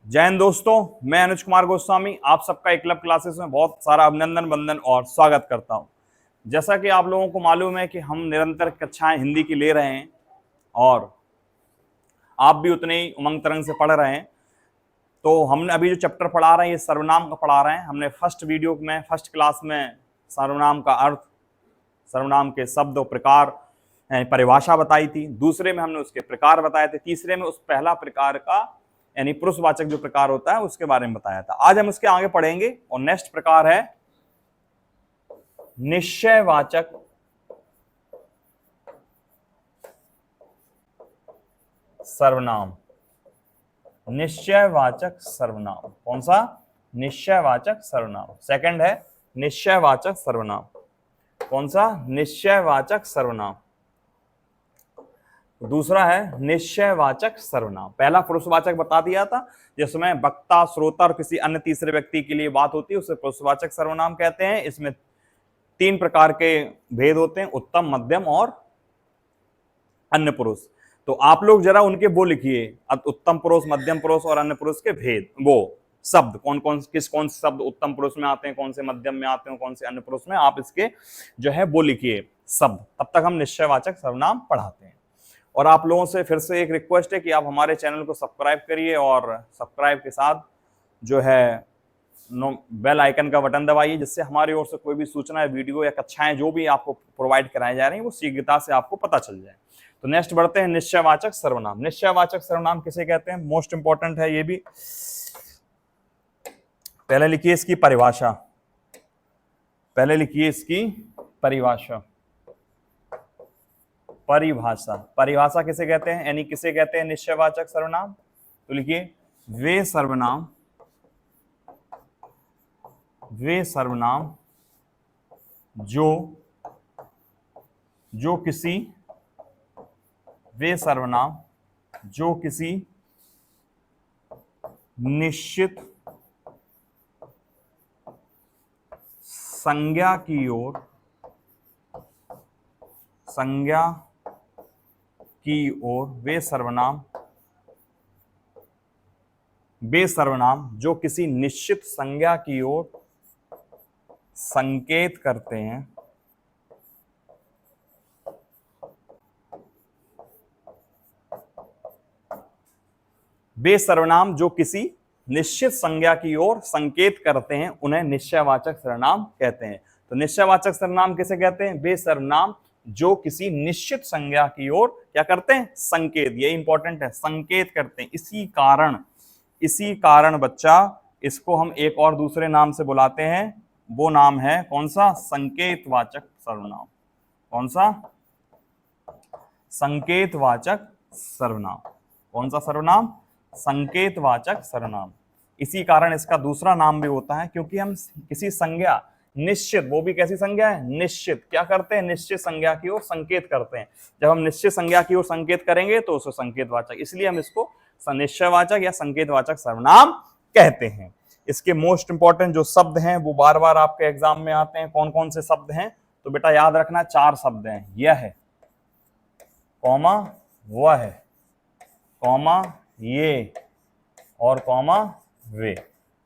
जय हिंद दोस्तों, मैं अनुज कुमार गोस्वामी आप सबका एकलव्य क्लासेस में बहुत सारा अभिनंदन वंदन और स्वागत करता हूं। जैसा कि आप लोगों को मालूम है कि हम निरंतर कक्षाएं हिंदी की ले रहे हैं और आप भी उतने ही उमंग तरंग से पढ़ रहे हैं। तो हमने अभी जो चैप्टर पढ़ा रहे हैं ये सर्वनाम का पढ़ा रहे हैं। हमने फर्स्ट क्लास में सर्वनाम का अर्थ, सर्वनाम के शब्द और प्रकार परिभाषा बताई थी। दूसरे में हमने उसके प्रकार बताए थे। तीसरे में उस पहला प्रकार का यानी पुरुषवाचक जो प्रकार होता है उसके बारे में बताया था। आज हम इसके आगे पढ़ेंगे और नेक्स्ट प्रकार है निश्चयवाचक सर्वनाम। निश्चयवाचक सर्वनाम कौन सा? निश्चयवाचक सर्वनाम। सेकंड है निश्चयवाचक सर्वनाम। कौन सा? निश्चयवाचक सर्वनाम। दूसरा है निश्चयवाचक सर्वनाम। पहला पुरुषवाचक बता दिया था, जिसमें वक्ता, श्रोता और किसी अन्य तीसरे व्यक्ति के लिए बात होती है उसे पुरुषवाचक सर्वनाम कहते हैं। इसमें तीन प्रकार के भेद होते हैं, उत्तम, मध्यम और अन्य पुरुष। तो आप लोग जरा उनके वो लिखिए, उत्तम पुरुष, मध्यम पुरुष और अन्य पुरुष के भेद, वो शब्द कौन कौन से शब्द उत्तम पुरुष में आते हैं, कौन से मध्यम में आते हैं, कौन से अन्य पुरुष में, आप इसके जो है वो लिखिए शब्द। तब तक हम निश्चयवाचक सर्वनाम पढ़ाते हैं। और आप लोगों से फिर से एक रिक्वेस्ट है कि आप हमारे चैनल को सब्सक्राइब करिए और सब्सक्राइब के साथ जो है बेल आइकन का बटन दबाइए, जिससे हमारी ओर से कोई भी सूचना, वीडियो या कक्षाएं जो भी आपको प्रोवाइड कराई जा रही हैं वो शीघ्रता से आपको पता चल जाए। तो नेक्स्ट बढ़ते हैं निश्चयवाचक सर्वनाम। निश्चयवाचक सर्वनाम किसे कहते हैं? मोस्ट इंपॉर्टेंट है ये भी। पहले लिखिए इसकी परिभाषा। पहले लिखिए इसकी परिभाषा। परिभाषा, परिभाषा किसे कहते हैं यानी किसे कहते हैं निश्चयवाचक सर्वनाम? तो लिखिए वे सर्वनाम जो किसी निश्चित संज्ञा की ओर वे सर्वनाम जो किसी निश्चित संज्ञा की ओर संकेत करते हैं, वे सर्वनाम जो किसी निश्चित संज्ञा की ओर संकेत करते हैं उन्हें निश्चयवाचक सर्वनाम कहते हैं। तो निश्चयवाचक सर्वनाम किसे कहते हैं? वे सर्वनाम जो किसी निश्चित संज्ञा की ओर क्या करते हैं? संकेत। ये इंपॉर्टेंट है, संकेत करते हैं। इसी कारण बच्चा इसको हम एक और दूसरे नाम से बुलाते हैं, वो नाम है कौन सा? संकेतवाचक सर्वनाम। कौन सा? संकेतवाचक सर्वनाम। कौन सा सर्वनाम? संकेतवाचक सर्वनाम। इसी कारण इसका दूसरा नाम भी होता है, क्योंकि हम किसी संज्ञा निश्चित, वो भी कैसी संज्ञा है? निश्चित। क्या करते हैं? निश्चित संज्ञा की ओर संकेत करते हैं। जब हम निश्चित संज्ञा की ओर संकेत करेंगे तो उसे संकेतवाचक, इसलिए हम इसको निश्चयवाचक या संकेतवाचक सर्वनाम कहते हैं। इसके मोस्ट इंपॉर्टेंट जो शब्द हैं वो बार बार आपके एग्जाम में आते हैं। कौन कौन से शब्द हैं? तो बेटा याद रखना, 4 शब्द हैं। यह है, कॉमा वह है, कॉमा ये और कॉमा वे।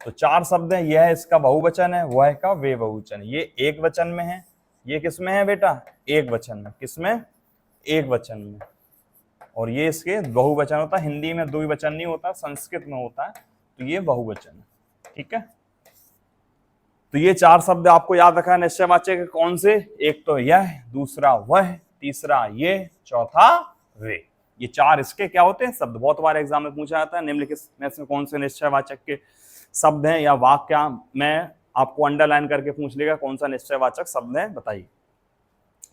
तो 4 शब्द हैं। यह इसका बहुवचन है, वह का वे बहुवचन। ये एक वचन में है। ये किसमें है बेटा? एक वचन में। किसमें? एक वचन में। और ये इसके बहुवचन होता है। हिंदी में द्विवचन नहीं होता, संस्कृत में होता है, तो ये बहुवचन है। ठीक है, तो ये 4 शब्द आपको याद रखना है निश्चयवाचक। कौन से? एक तो यह, दूसरा वह, तीसरा ये, चौथा वे। ये 4 इसके क्या होते हैं? शब्द। बहुत बार एग्जाम में पूछा जाता है निम्नलिखित में से कौन से निश्चयवाचक के शब्द हैं या वाक्य में आपको अंडरलाइन करके पूछ लेगा कौन सा निश्चयवाचक शब्द है, बताइए।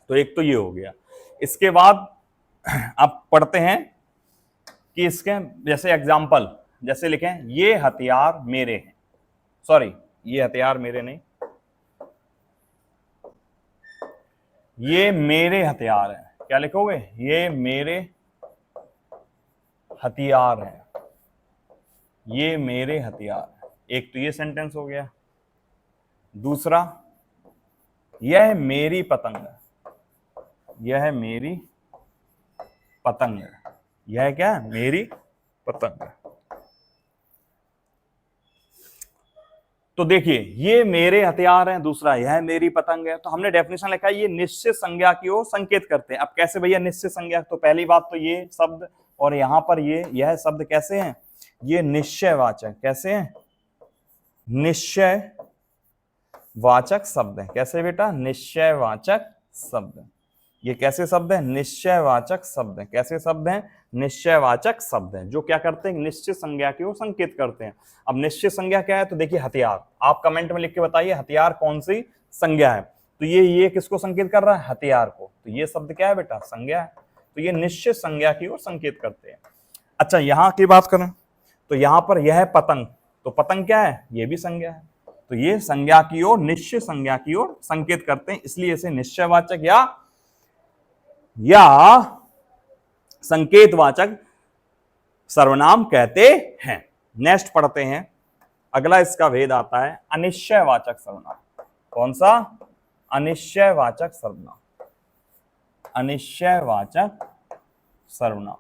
तो एक तो ये हो गया। इसके बाद अब पढ़ते हैं कि इसके जैसे एग्जाम्पल, जैसे लिखें ये हथियार मेरे हैं। सॉरी, ये हथियार मेरे नहीं, ये मेरे हथियार हैं। क्या लिखोगे? ये मेरे हथियार हैं, ये मेरे हथियार हैं। एक तो ये सेंटेंस हो गया। दूसरा, यह मेरी पतंग है, यह मेरी पतंग है। यह क्या है? मेरी पतंग है। तो देखिए ये मेरे हथियार हैं, दूसरा यह मेरी पतंग है, तो हमने डेफिनेशन लिखा है ये निश्चित संज्ञा की ओर संकेत करते हैं। अब कैसे भैया निश्चित संज्ञा, तो पहली बात तो ये शब्द और यहां पर यह शब्द कैसे हैं, ये निश्चयवाचक, कैसे हैं, निश्चय वाचक शब्द है। कैसे बेटा, निश्चयवाचक शब्द है। ये कैसे शब्द है, निश्चयवाचक शब्द है। कैसे शब्द हैं, निश्चयवाचक शब्द है, जो क्या करते हैं, निश्चित संज्ञा की ओर संकेत करते हैं। अब निश्चित संज्ञा क्या है, तो देखिए हथियार, आप कमेंट में लिख के बताइए हथियार कौन सी संज्ञा है। तो ये किसको संकेत कर रहा है, हथियार को। तो ये शब्द क्या है बेटा, संज्ञा है। तो ये निश्चित संज्ञा की ओर संकेत करते हैं। अच्छा यहां की बात करें तो यहां पर यह है पतंग, तो पतंग क्या है, ये भी संज्ञा है। तो ये संज्ञा की ओर, निश्चित संज्ञा की ओर संकेत करते हैं, इसलिए इसे निश्चयवाचक या संकेतवाचक सर्वनाम कहते हैं। नेक्स्ट पढ़ते हैं, अगला इसका भेद आता है अनिश्चयवाचक सर्वनाम। कौन सा, अनिश्चयवाचक सर्वनाम। अनिश्चयवाचक सर्वनाम,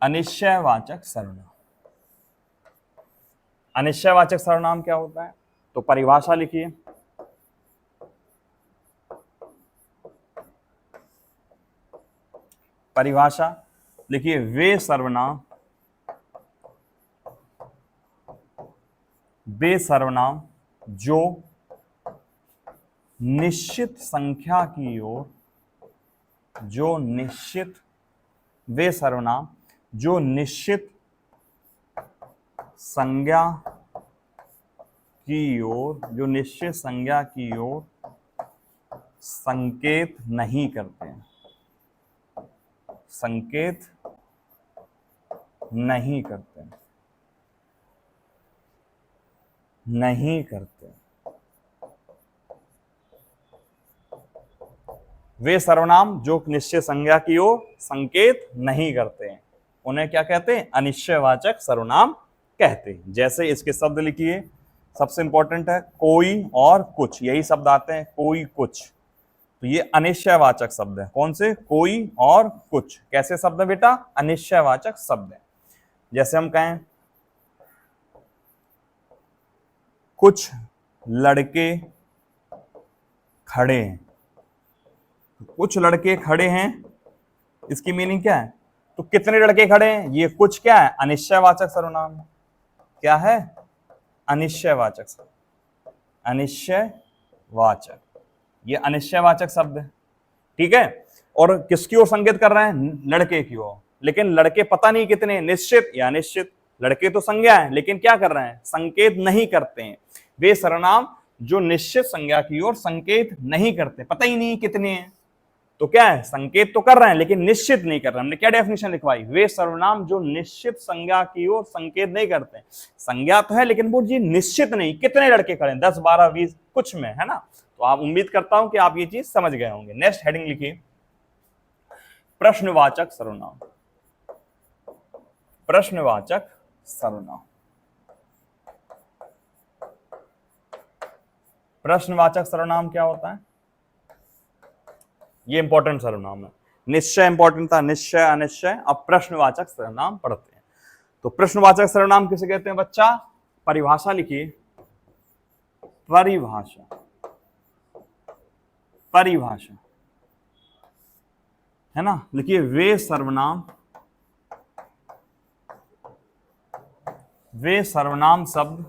अनिश्चयवाचक सर्वनाम। अनिश्चयवाचक सर्वनाम क्या होता है, तो परिभाषा लिखिए। परिभाषा लिखिए, वे सर्वनाम जो निश्चित संख्या की ओर, वे सर्वनाम जो निश्चित संज्ञा की ओर, संकेत नहीं करते हैं, संकेत नहीं करते, नहीं करते। वे सर्वनाम जो निश्चय संज्ञा की ओर संकेत नहीं करते हैं, उन्हें क्या कहते हैं, अनिश्चयवाचक सर्वनाम कहते हैं। जैसे इसके शब्द लिखिए, सबसे इंपॉर्टेंट है कोई और कुछ, यही शब्द आते हैं, कोई कुछ। तो ये अनिश्चयवाचक शब्द है। कौन से, कोई और कुछ। कैसे शब्द है बेटा, अनिश्चयवाचक शब्द है। जैसे हम कहें कुछ लड़के खड़े हैं, कुछ लड़के खड़े हैं, इसकी मीनिंग क्या है, तो कितने लड़के खड़े हैं, ये कुछ क्या है, अनिश्चयवाचक सर्वनाम है। क्या है, अनिश्चयवाचक, अनिश्चयवाचक, ये अनिश्चयवाचक शब्द है। ठीक है, और किसकी ओर संकेत कर रहे हैं, लड़के की ओर। लेकिन लड़के पता नहीं कितने, निश्चित या अनिश्चित। लड़के तो संज्ञा है, लेकिन क्या कर रहे हैं, संकेत नहीं करते हैं। वे सर्वनाम जो निश्चित संज्ञा की ओर संकेत नहीं करते, पता ही नहीं कितने हैं, तो क्या है, संकेत तो कर रहे हैं लेकिन निश्चित नहीं कर रहे। हमने क्या डेफिनेशन लिखवाई, वे सर्वनाम जो निश्चित संज्ञा की ओर संकेत नहीं करते। संज्ञा तो है लेकिन वो जी निश्चित नहीं, कितने लड़के खड़े हैं, 10 12 20 कुछ में, है ना। तो आप, उम्मीद करता हूं कि आप ये चीज समझ गए होंगे। नेक्स्ट हेडिंग लिखिए, प्रश्नवाचक सर्वनाम। प्रश्नवाचक सर्वनाम, प्रश्नवाचक सर्वनाम क्या होता है, ये इंपॉर्टेंट सर्वनाम है। निश्चय इंपॉर्टेंट था, निश्चय अनिश्चय। अब प्रश्नवाचक सर्वनाम पढ़ते हैं। तो प्रश्नवाचक सर्वनाम किसे कहते हैं बच्चा, परिभाषा लिखिए, परिभाषा, परिभाषा है ना, लिखिए वे सर्वनाम, वे सर्वनाम शब्द,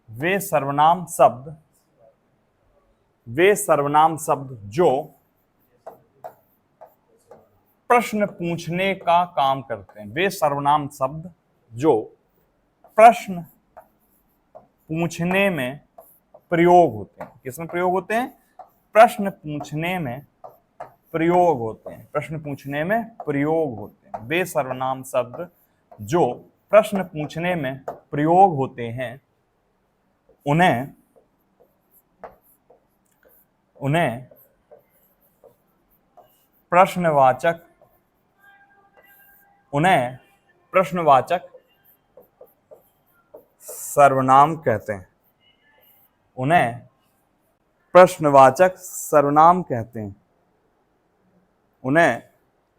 वे सर्वनाम शब्द, वे सर्वनाम शब्द जो प्रश्न पूछने का काम करते हैं। वे सर्वनाम शब्द जो प्रश्न पूछने में प्रयोग होते हैं। किसमें प्रयोग होते हैं, प्रश्न पूछने में प्रयोग होते हैं, प्रश्न पूछने में प्रयोग होते हैं। वे सर्वनाम शब्द जो प्रश्न पूछने में प्रयोग होते हैं, उन्हें प्रश्नवाचक, उन्हें प्रश्नवाचक सर्वनाम कहते हैं। उन्हें प्रश्नवाचक सर्वनाम कहते हैं। उन्हें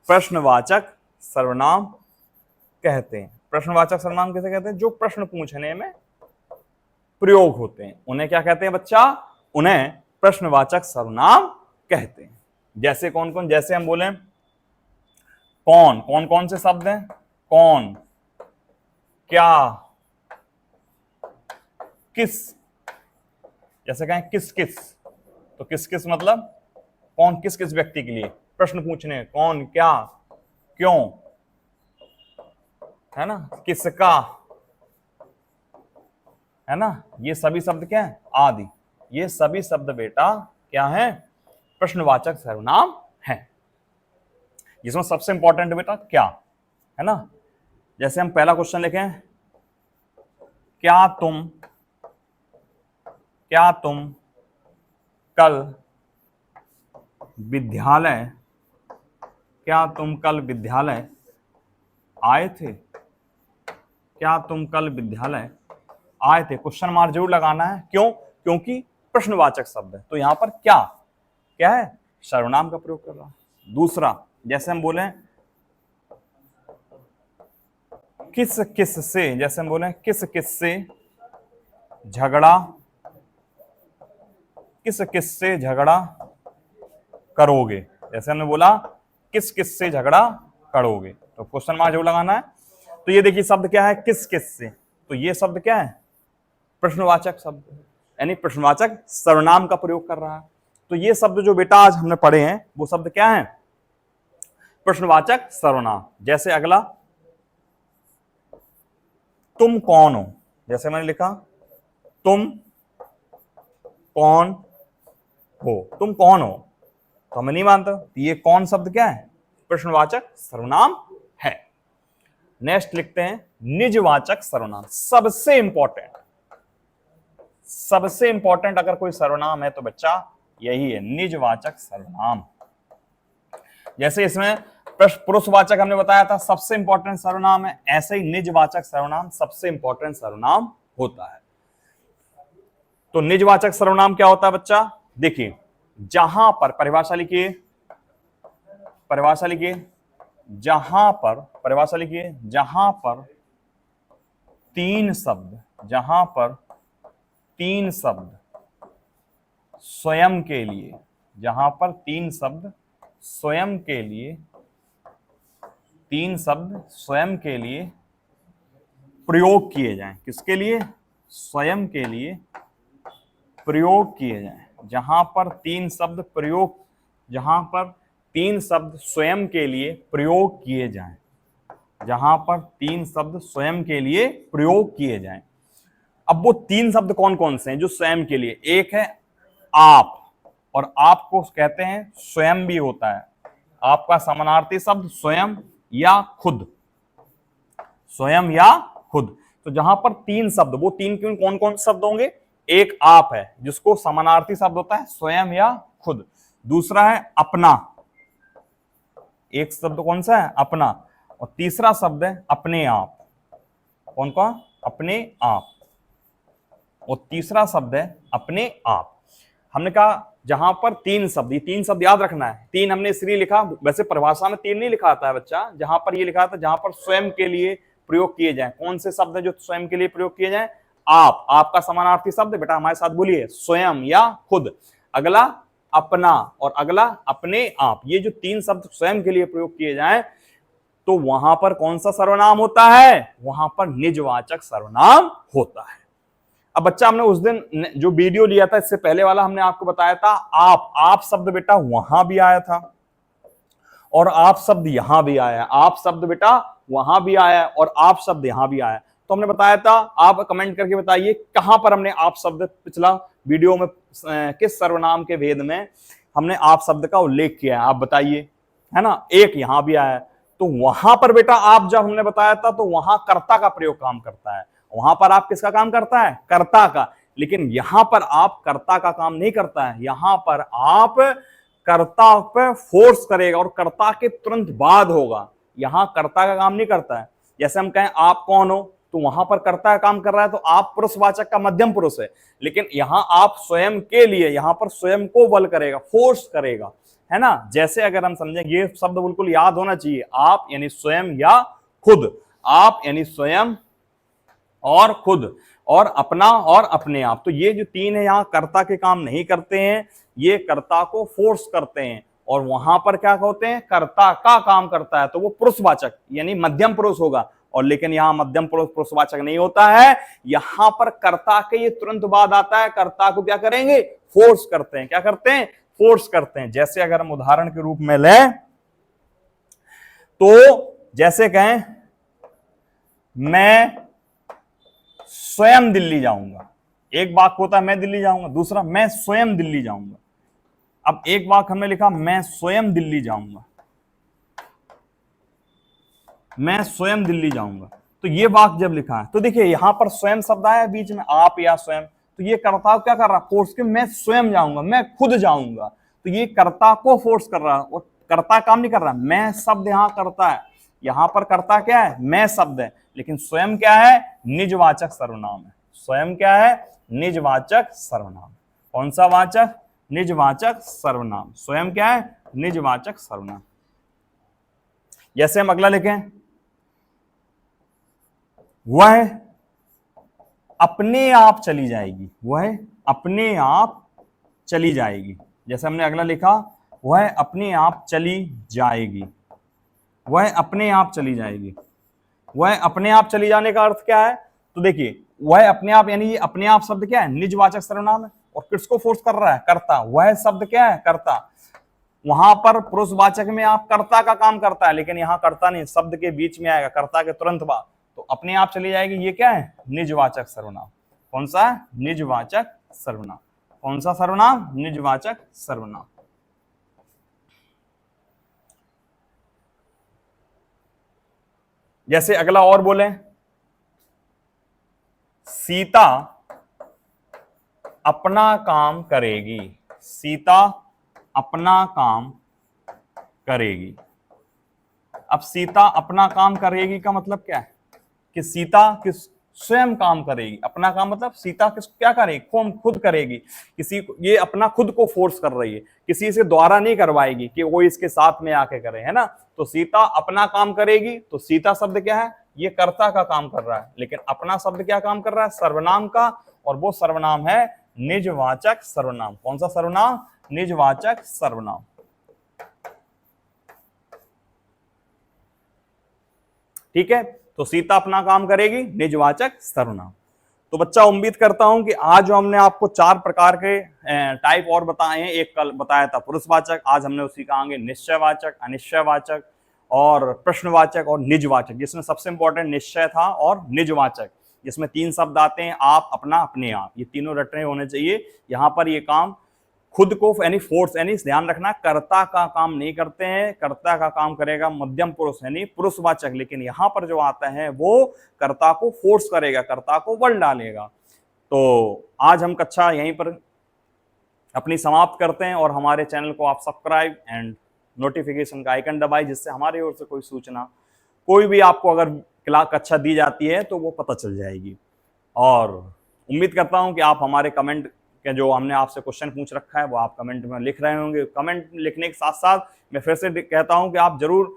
प्रश्नवाचक सर्वनाम कहते हैं। प्रश्नवाचक सर्वनाम किसे कहते हैं? जो प्रश्न पूछने में प्रयोग होते हैं उन्हें क्या कहते हैं बच्चा? उन्हें प्रश्नवाचक सर्वनाम कहते हैं। जैसे कौन कौन? जैसे हम बोले कौन, कौन कौन से शब्द हैं? कौन, क्या, किस। जैसे कहें किस किस, तो किस किस मतलब कौन किस किस व्यक्ति के लिए प्रश्न पूछने, कौन, क्या, क्यों, है ना, किसका, है ना। ये सभी शब्द क्या है? आदि। ये सभी शब्द बेटा क्या है? प्रश्नवाचक सर्वनाम है। जिसमें सबसे इंपॉर्टेंट बेटा क्या है ना। जैसे हम पहला क्वेश्चन लिखें, क्या तुम कल विद्यालय, क्या तुम कल विद्यालय आए थे? क्या तुम कल विद्यालय आए थे? क्वेश्चन मार्क जरूर लगाना है। क्यों? क्योंकि प्रश्नवाचक शब्द है। तो यहां पर क्या क्या है? सर्वनाम का प्रयोग कर रहा है। दूसरा, जैसे हम बोले किस किस से, जैसे हम बोले किस किस से झगड़ा, किस किस से झगड़ा करोगे। जैसे हमने बोला किस किस से झगड़ा करोगे, तो क्वेश्चन मार्क जरूर लगाना है। तो ये देखिए शब्द क्या है? किस किस से। तो ये शब्द क्या है? प्रश्नवाचक शब्द, यानी प्रश्नवाचक सर्वनाम का प्रयोग कर रहा है। तो ये शब्द जो बेटा आज हमने पढ़े हैं वो शब्द क्या है? प्रश्नवाचक सर्वनाम। जैसे अगला, तुम कौन हो। जैसे मैंने लिखा तुम कौन हो, तुम कौन हो, तो हमें नहीं मानते। तो ये कौन शब्द क्या है? प्रश्नवाचक सर्वनाम है। नेक्स्ट लिखते हैं निजवाचक सर्वनाम। सबसे इंपॉर्टेंट अगर कोई सर्वनाम है तो बच्चा यही है, निजवाचक सर्वनाम। जैसे इसमें पुरुषवाचक हमने बताया था सबसे इंपॉर्टेंट सर्वनाम है, ऐसे ही निजवाचक सर्वनाम सबसे इंपॉर्टेंट सर्वनाम होता है। तो निजवाचक सर्वनाम क्या होता है बच्चा? देखिए, जहां पर परिभाषा लिखिए, जहां पर तीन शब्द, स्वयं के लिए, जहां पर तीन शब्द स्वयं के लिए प्रयोग किए जाएं। किसके लिए? स्वयं के लिए प्रयोग किए जाएं। जहां पर तीन शब्द स्वयं के लिए प्रयोग किए जाएं, जहां पर तीन शब्द स्वयं के लिए प्रयोग किए जाएं। अब वो तीन शब्द कौन कौन से हैं जो स्वयं के लिए? एक है आप, और आप को कहते हैं स्वयं भी होता है। आपका समानार्थी शब्द स्वयं या खुद, तो जहां पर तीन शब्द, वो तीन कौन कौन शब्द होंगे? एक आप है जिसको समानार्थी शब्द होता है स्वयं या खुद। दूसरा है अपना, एक शब्द कौन सा है? अपना। और तीसरा शब्द है अपने आप। कौन कौन? अपने आप। और तीसरा शब्द है अपने आप। हमने कहा जहां पर तीन शब्द, ये तीन शब्द याद रखना है। तीन हमने इसलिए लिखा, वैसे परिभाषा में तीन नहीं लिखा आता है बच्चा, जहां पर ये लिखा था जहां पर स्वयं के लिए प्रयोग किए जाए। कौन से शब्द है जो स्वयं के लिए प्रयोग किए जाए? आप, आपका समानार्थी शब्द बेटा हमारे साथ बोलिए, स्वयं या खुद। अगला अपना, और अगला अपने आप। ये जो तीन शब्द स्वयं के लिए प्रयोग किए जाए तो वहां पर कौन सा सर्वनाम होता है? वहां पर निजवाचक सर्वनाम होता है। अब बच्चा हमने उस दिन जो वीडियो लिया था इससे पहले वाला, हमने आपको बताया था आप शब्द बेटा वहां भी आया था और आप शब्द यहां भी आया। आप शब्द बेटा वहां भी आया और आप शब्द यहां भी आया। तो हमने बताया था, आप कमेंट करके बताइए कहां पर हमने आप शब्द पिछला वीडियो में किस सर्वनाम के भेद में हमने आप शब्द का उल्लेख किया है, आप बताइए, है ना। एक यहां भी आया, तो वहां पर बेटा आप जब हमने बताया था तो वहां कर्ता का प्रयोग काम करता है। वहां पर आप किसका काम करता है? कर्ता का। लेकिन यहां पर आप कर्ता का काम नहीं करता है, यहां पर आप कर्ता पे फोर्स करेगा और कर्ता के तुरंत बाद होगा। यहां कर्ता का काम नहीं करता है। जैसे हम कहें आप कौन हो, तो वहां पर कर्ता का काम कर रहा है, तो आप पुरुषवाचक का मध्यम पुरुष है। लेकिन यहां आप स्वयं के लिए, यहां पर स्वयं को बल करेगा, फोर्स करेगा, है ना। जैसे अगर हम समझें, ये शब्द बिल्कुल याद होना चाहिए, आप यानी स्वयं या खुद। आप यानी स्वयं और खुद और अपना और अपने आप। तो ये जो तीन है यहाँ कर्ता के काम नहीं करते हैं, ये कर्ता को फोर्स करते हैं। और वहां पर क्या होते हैं, कर्ता का काम करता है, तो वो पुरुषवाचक यानी मध्यम पुरुष होगा। और लेकिन यहाँ मध्यम पुरुष पुरुषवाचक नहीं होता है, यहां पर कर्ता के ये तुरंत बाद आता है, कर्ता को क्या करेंगे, फोर्स करते हैं। क्या करते हैं, फोर्स करते हैं। जैसे अगर हम उदाहरण के रूप में लें तो जैसे कहें मैं स्वयं दिल्ली जाऊंगा, एक वाक्य होता है मैं दिल्ली जाऊंगा, दूसरा मैं स्वयं दिल्ली जाऊंगा। अब एक वाक्य हमने लिखा मैं स्वयं दिल्ली जाऊंगा, मैं स्वयं दिल्ली जाऊंगा। तो ये वाक्य जब लिखा है तो देखिए यहां पर स्वयं शब्द आया बीच में, आप या स्वयं, तो ये कर्ता क्या कर रहा है, फोर्स के मैं स्वयं जाऊंगा, मैं खुद जाऊंगा। तो ये कर्ता को फोर्स कर रहा है, और कर्ता काम नहीं कर रहा। मैं शब्द यहां करता है, यहां पर कर्ता क्या है, मैं शब्द है, लेकिन स्वयं क्या है, निजवाचक सर्वनाम है। स्वयं क्या है, निजवाचक सर्वनाम। कौन सा वाचक, निजवाचक सर्वनाम। स्वयं क्या है, निजवाचक सर्वनाम। जैसे हम अगला लिखें, वह अपने आप चली जाएगी, वह अपने आप चली जाएगी। जैसे हमने अगला लिखा, वह अपने आप चली जाएगी, वह अपने आप चली जाएगी। वह अपने आप चली जाने का अर्थ क्या है, तो देखिए वह अपने आप यानी ये अपने आप शब्द क्या है, निजवाचक सर्वनाम है, और किसको फोर्स कर रहा है, कर्ता। वह शब्द क्या है, कर्ता। वहां पर पुरुषवाचक में आप कर्ता का काम करता है, लेकिन यहां कर्ता नहीं, शब्द के बीच में आएगा कर्ता के तुरंत बाद, तो अपने आप चली जाएगी। ये क्या है, निजवाचक सर्वनाम। कौन सा, निजवाचक सर्वनाम। कौन सा सर्वनाम, निजवाचक सर्वनाम। जैसे अगला और बोले, सीता अपना काम करेगी, सीता अपना काम करेगी। अब सीता अपना काम करेगी का मतलब क्या है, कि सीता किस स्वयं काम करेगी। अपना काम मतलब सीता किस क्या करेगी, खुद करेगी। किसी को ये अपना खुद को फोर्स कर रही है, किसी से द्वारा नहीं करवाएगी कि वो इसके साथ में आके करे, है ना। तो सीता अपना काम करेगी, तो सीता शब्द क्या है, ये कर्ता का काम कर रहा है, लेकिन अपना शब्द क्या काम कर रहा है, सर्वनाम का, और वो सर्वनाम है निजवाचक सर्वनाम। कौन सा सर्वनाम, निजवाचक सर्वनाम। ठीक है, तो सीता अपना काम करेगी, निजवाचक सर्वनाम। तो बच्चा उम्मीद करता हूं कि आज जो हमने आपको 4 प्रकार के टाइप और बताए हैं, एक कल बताया था पुरुषवाचक, आज हमने उसी का आगे निश्चयवाचक, अनिश्चयवाचक और प्रश्नवाचक और निजवाचक, जिसमें सबसे इंपॉर्टेंट निश्चय था और निजवाचक, जिसमें 3 शब्द आते हैं, आप, अपना, अपने आप। ये तीनों रटने होने चाहिए। यहां पर ये काम खुद को यानी फोर्स, यानी ध्यान रखना कर्ता का काम नहीं करते हैं, कर्ता का काम करेगा मध्यम पुरुष यानी पुरुषवाचक, लेकिन यहां पर जो आता है वो कर्ता को फोर्स करेगा, कर्ता को बल डालेगा। तो आज हम कक्षा यहीं पर अपनी समाप्त करते हैं, और हमारे चैनल को आप सब्सक्राइब एंड नोटिफिकेशन का आइकन दबाइए, जिससे हमारी ओर से कोई सूचना, कोई भी आपको अगर क्लास कक्षा दी जाती है तो वो पता चल जाएगी। और उम्मीद करता हूं कि आप हमारे कमेंट के जो हमने आपसे क्वेश्चन पूछ रखा है वो आप कमेंट में लिख रहे होंगे। कमेंट लिखने के साथ साथ मैं फिर से कहता हूं कि आप जरूर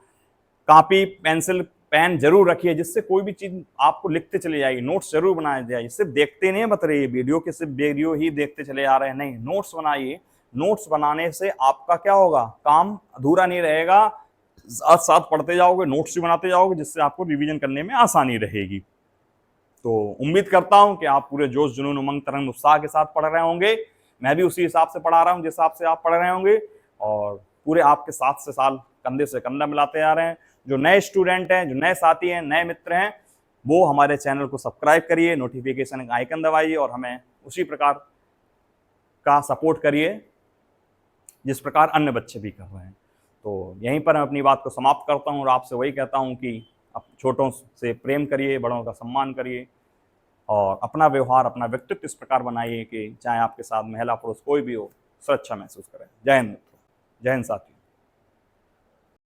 कॉपी पेंसिल पेन जरूर रखिए, जिससे कोई भी चीज आपको लिखते चले जाएगी, नोट्स जरूर बनाए जाए। सिर्फ देखते नहीं मत रहिए वीडियो के, सिर्फ वीडियो ही देखते चले आ रहे हैं, नहीं, नोट्स बनाइए। नोट्स बनाने से आपका क्या होगा, काम अधूरा नहीं रहेगा, साथ साथ पढ़ते जाओगे, नोट्स भी बनाते जाओगे, जिससे आपको रिवीजन करने में आसानी रहेगी। तो उम्मीद करता हूं कि आप पूरे जोश जुनून उमंग तरंग उत्साह के साथ पढ़ रहे होंगे। मैं भी उसी हिसाब से पढ़ा रहा हूं जिस हिसाब से आप पढ़ रहे होंगे, और पूरे आपके साथ से साल कंधे से कंधा मिलाते आ रहे हैं। जो नए स्टूडेंट हैं, जो नए साथी हैं, नए मित्र हैं, वो हमारे चैनल को सब्सक्राइब करिए, नोटिफिकेशन का आइकन दबाइए, और हमें उसी प्रकार का सपोर्ट करिए जिस प्रकार अन्य बच्चे भी कर रहे हैं। तो यहीं पर मैं अपनी बात को समाप्त करता हूं, और आपसे वही कहता हूं कि आप छोटों से प्रेम करिए, बड़ों का सम्मान करिए, और अपना व्यवहार, अपना व्यक्तित्व इस प्रकार बनाइए कि चाहे आपके साथ महिला पुरुष कोई भी हो, सुरक्षा महसूस करें। जय हिंद, जय हिंद साथियों।